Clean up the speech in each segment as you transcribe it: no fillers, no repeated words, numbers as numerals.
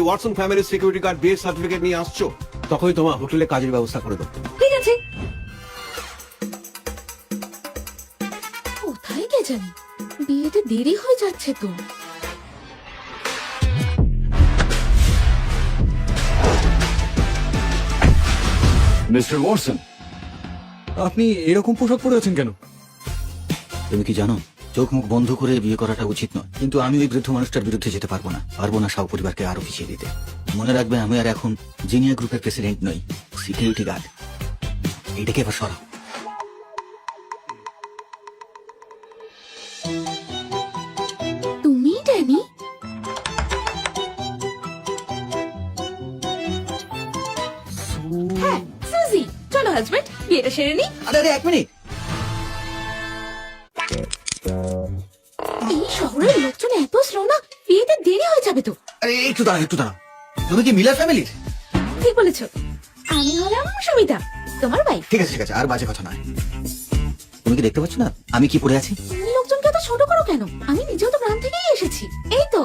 Watson family security guard বিয়ের certificate নিয়ে আসছো, তখনই তোমার হোটেলে কাজের ব্যবস্থা করে দেবো। ঠিক আছে। কোথায় কে জানি, বিয়েতে দেরি হয়ে যাচ্ছে তো। মিস্টার ওয়াটসন, আপনি এরকম পোশাক পরে আছেন কেন? তুমি কি জানো, চোখ মুখ বন্ধ করে বিয়ে করাটা উচিত নয়, কিন্তু আমি ওই বৃদ্ধ মানুষটার বিরুদ্ধে যেতে পারবো না সাউ পরিবারকে আরো পিছিয়ে দিতে। মনে রাখবে, আমি আর এখন জিনিয়া গ্রুপের প্রেসিডেন্ট নই, সিকিউরিটি গার্ড। এইটাকে এবার সরাও। তুমি ড্যানি? হ্যাঁ, সুজি। চলো হাজবেন্ড, বিয়েটা সেরে নি। আরে আরে, এক মিনিট। এই শহরের লোকজন এত স্লো না, বিয়েতে দেরি হয়ে যাবে তো। আরে একটু দাঁড়াও। তুমি কি মিলা ফ্যামিলির? ঠিক বলেছো, আমি হলাম সুমিতা, তোমার ভাই। ঠিক আছে, আর বাজে কথা নয়। তুমি কি দেখতে পাচ্ছ না আমি কি পরে আছি? তুমি লোকজনকে এত ছোট করো কেন? আমি নিজেও তো গ্রাম থেকেই এসেছি। এই তো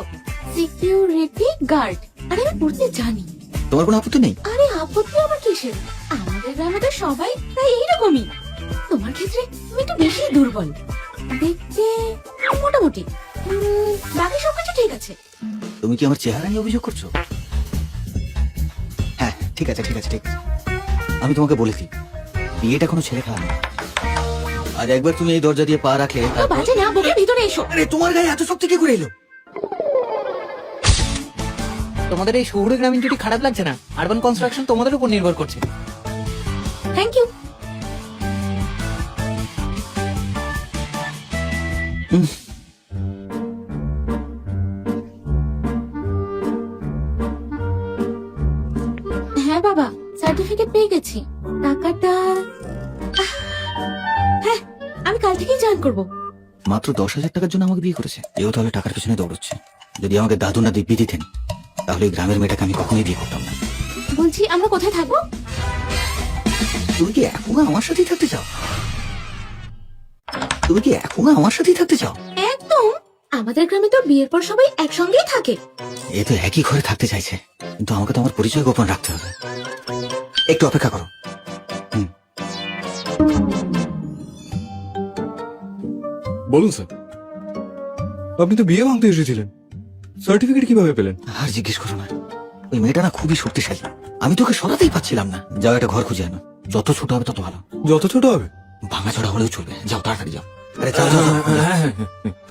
সিকিউরিটি গার্ড। আরে আমি পড়তে জানি। তোমার কোনো আপত্তি নেই? আরে আপত্তি আবার কিসের? আমাদের গ্রামে তো সবাই প্রায় এইরকমই। তোমার ক্ষেত্রে তুমি একটু বেশি দুর্বল দেখতে, মোটামুটি। বাকি সবকিছু ঠিক আছে। তুমি কি আমার চেহারা নিয়ে অভিযোগ করছো? হ্যাঁ, ঠিক আছে। আমি তোমাকে বলেছি, বিয়েটা কোনো ছেলে খেলা নয়। আর একবার তুমি এই দরজা দিয়ে পা রাখলে, বাজে না বকে ভিতরে এসো। আরে তোমার গায়ে এত শক্তি কি করে এলো? তোমাদের এই শহুরে গ্রামীণ জুটি খারাপ লাগছে না? আরবান কনস্ট্রাকশন তোমাদের উপর নির্ভর করছে। Thank you. হ্যাঁ বাবা, সার্টিফিকেট পেয়ে গেছি। টাকাটা হ্যাঁ, আমি কাল থেকেই জয়েন করব। মাত্র 10,000 টাকার জন্য আমাকে বিয়ে করেছে। এও তাহলে টাকার পেছনে দৌড়চ্ছে। যদি আমাকে দাদু না দিব্যি দিতেন, তাহলে এই গ্রামের মেয়েটাকে আমি কখনোই বিয়ে করতাম না। বলছি, আমরা কোথায় থাকবো? তুমি কি এখনো আমার সাথেই থাকতে চাও? একদম। আমাদের গ্রামে তো বিয়ের পর সবাই একসঙ্গেই থাকে। এ তো একই ঘরে থাকতে চাইছে, কিন্তু আমাকে তো আমার পরিচয় গোপন রাখতে হবে। একটু অপেক্ষা করো। বলুন স্যার, আপনি তো বিয়ে ভাঙতে এসেছিলেন, সার্টিফিকেট কিভাবে পেলেন? আর জিজ্ঞেস করো না, ওই মেয়েটা না খুবই শক্তিশালী। আমি তোকে সরাতেই পারছিলাম না। যাও, একটা ঘর খুঁজে আনো, যত ছোট হবে তত ভালো। যত ছোট হবে? ভাঙাচোরা হলেও চলবে। যাও, তাড়াতাড়ি যাও। আরে যাও।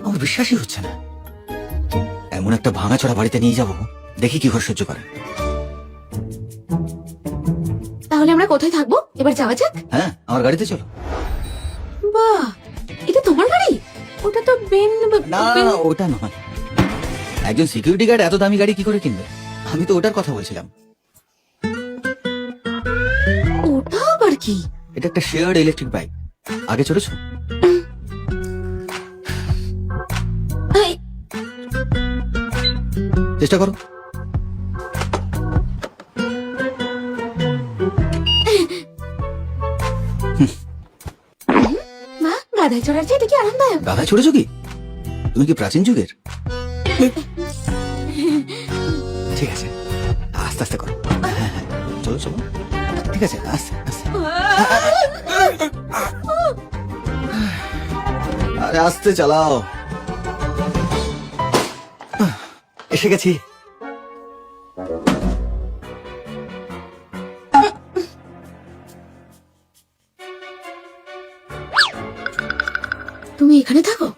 আমার বিশ্বাসই হচ্ছে না, এমন একটা ভাঙাচোরা বাড়িতে নিয়ে যাবো, দেখি কি ঘর সহ্য করে। তাহলে আমরা কোথায় থাকবো? এবার যাওয়া যাক। হ্যাঁ, আমার গাড়িতে চলো। বাহ, এটা তোমার গাড়ি? ওটা তো না, ওটা নয়। একজন সিকিউরিটি গার্ড এত দামি গাড়ি কি করে কিনবে? আমি তো ওটার কথা বলছিলাম। ওটা আবার কি? এটা একটা শেয়ার্ড ইলেকট্রিক বাইক। আগে চলেছো? এই, চেষ্টা করো। মা, গাধায় চড়ার চেয়ে এটা কি আরামদায়ক? গাধায় চড়েছো কি? তুমি কি প্রাচীন যুগের? ঠিক আছে, আস্তে আস্তে করো। হ্যাঁ, চলো। ঠিক আছে, আস্তে। আরে আস্তে চালাও। এসে গেছি। তুমি এখানে থাকো?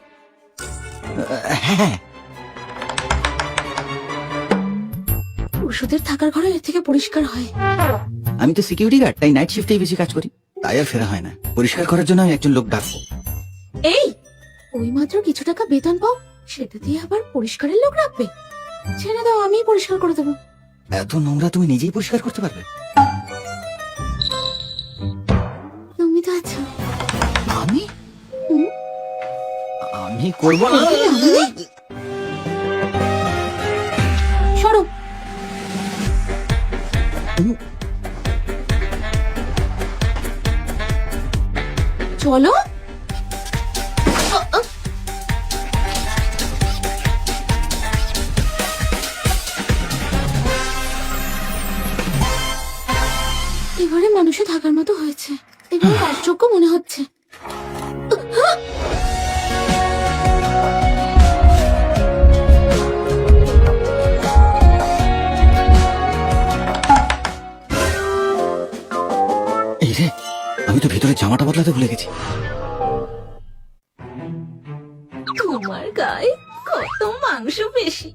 হ্যাঁ, ওষুধের থাকার ঘরে এর থেকে পরিষ্কার হয়। আমি তো সিকিউরিটি গার্ড, তাই নাইট শিফটেই বেশি কাজ করি। তাই আর ফেরা হয় না। পরিষ্কার করার জন্য আমি একজন লোক ডাকবো। এই, ওই মাত্র কিছু টাকা বেতন পাও, সেটা দিয়ে আবার পরিষ্কারের লোক রাখবে? ছেড়ে দাও, আমি পরিষ্কার করে দেবো। এত নোংরা তুমি নিজেই পরিষ্কার করতে পারবে? তুমি তো আছো। আমি করবো না। সরো। চলো। মানুষে থাকার মতো হয়েছে এবং বাসযোগ্য মনে হচ্ছে। এই রে, আমি তো ভেতরে জামাটা বদলাতে ভুলে গেছি। তোমার গায়ে কত মাংস বেশি।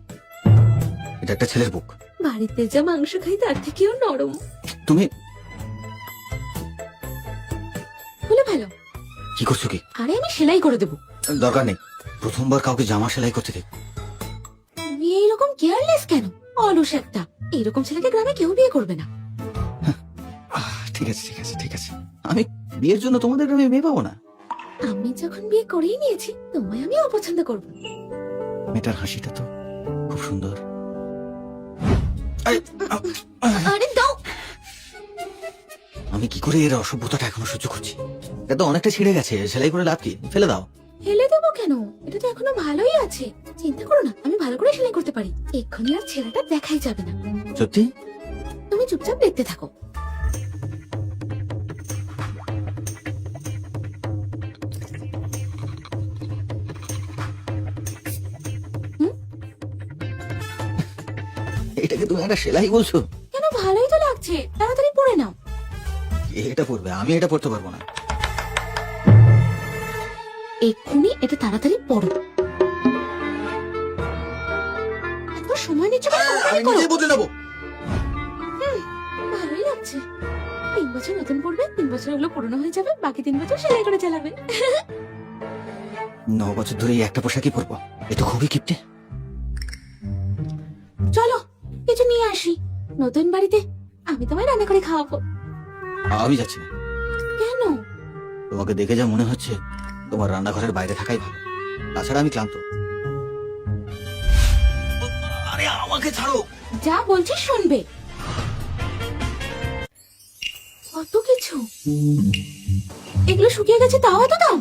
এটা একটা ছেলের বুক। বাড়িতে যা মাংস খাই তার থেকেও নরম। তুমি বলে ভালো। কি করছো কি? আরে আমি সেলাই করে দেবো। দরকার নেই, প্রথমবার কাউকে জামা সেলাই করতে দেখ। তুমি এইরকম কেয়ারলেস কেন? অলস একটা। এইরকম ছেলেকে গ্রামে কেউ বিয়ে করবে না। ঠিক আছে ঠিক আছে ঠিক আছে, আমি বিয়ের জন্য তোমাদের গ্রামে মেয়ে পাবো না। আমি যখন বিয়ে করেই নিয়েছি তোমায় আমি অপছন্দ করবো। মেয়েটার হাসিটা তো খুব সুন্দর। আরে দাও। আমি কি করে এর অসভ্যতাটা এখনো সহ্য করছি? এটা তো অনেকটা ছিঁড়ে গেছে, সেলাই করে লাভ কি? ফেলে দাও। ফেলে দেবো কেন? এটা তো এখনো ভালোই আছে। চিন্তা করো না, আমি ভালো করে সেলাই করতে পারি। এক্ষুনি আর ছেলেটা দেখাই যাবে না। সত্যি? তুমি চুপচাপ দেখতে থাকো। এটাকে তুমি একটা সেলাই বলছো? কেন, ভালোই তো লাগছে। তাড়াতাড়ি পরে নাও। এটা পরবে, আমি এটা পড়তে পারবো না। এক্ষুনি এটা তাড়াতাড়ি পরো। এত সময় নিচ্ছে কেন? তাড়াতাড়ি আমি করো। নিজে বদলে নেবো। ভালোই লাগছে। 3 বছর নতুন পড়বে, 3 বছর এগুলো পুরনো হয়ে যাবে, বাকি 3 বছর সেলাই করে চালাবে। 9 বছর ধরে এই একটা পোশাকই পরবো। এ তো খুবই কিপটে। চলো কিছু নিয়ে আসি। নতুন বাড়িতে আমি তোমায় রান্না করে খাওয়াবো। আমি যাচ্ছি না। কেন? তোমাকে দেখে যা মনে হচ্ছে তোমার রান্নাঘরের বাইরে থাকাই ভালো। তাছাড়া আমি ক্লান্ত। আরে আমাকে ছাড়ো। যা বলছি শুনবে। কত কিছু, এগুলো শুকিয়ে গেছে তাও এত দাম।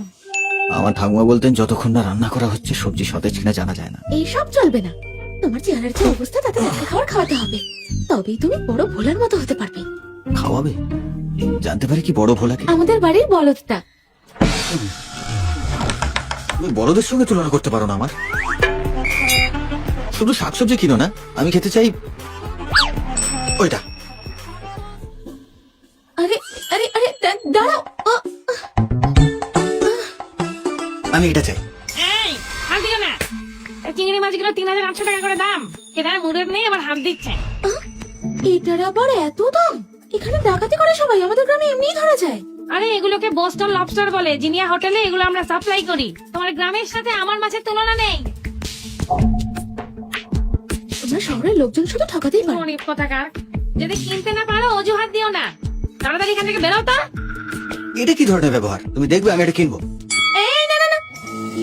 আমার ঠাকুমা বলতেন যতক্ষণ না রান্না করা হচ্ছে সবজি সতেজ কিনা জানা যায় না। এইসব চলবে না। তোমার চেহারার যে অবস্থা তাতে রান্না খাবার খাওয়াতে হবে, তবেই তুমি বড় ভোলার মতো হতে পারবে। খাওয়াবে? জানতে পারি কি বড় ভোলাকে? আমাদের বাড়ির বলদটা। তুমি বড়দের সঙ্গে তুলনা করতে পারো না আমার। শুধু শাকসবজি কিনো না, আমি খেতে চাই ওইটা। আরে আরে আরে দাঁড়াও। আমি এটা চাই। এই হাত দিও না। এই চিংড়ি মাছগুলো 3800 টাকা করে দাম। কেনার মুরদ নেই, আবার হাত দিচ্ছে। এটার আবার এত দাম? এখানে ডাকাতি করে সবাই, আমাদের গ্রামে এমনিই ধরা যায়। আরে এগুলোকে বোস্টন লবস্টার বলে। জিনিয়া হোটেলে এগুলো আমরা সাপ্লাই করি। তোমার গ্রামের সাথে আমার মাছের তুলনা নেই। তোমরা শহরের লোকজন শুধু ঠকাতেই পারো। গরিব কোথাকার। যদি কিনতে না পারো অজুহাত দিও না। তাড়াতাড়ি এখান থেকে বেরো তো। এটা কি ধরনের ব্যবহার? তুমি দেখবে আমি এটা কিনবো। এই না না না,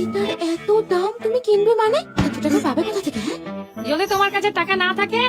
এটার এত দাম তুমি কিনবে মানে? এত টাকা পাবে কোথা থেকে? হ্যাঁ, যদি তোমার কাছে টাকা না থাকে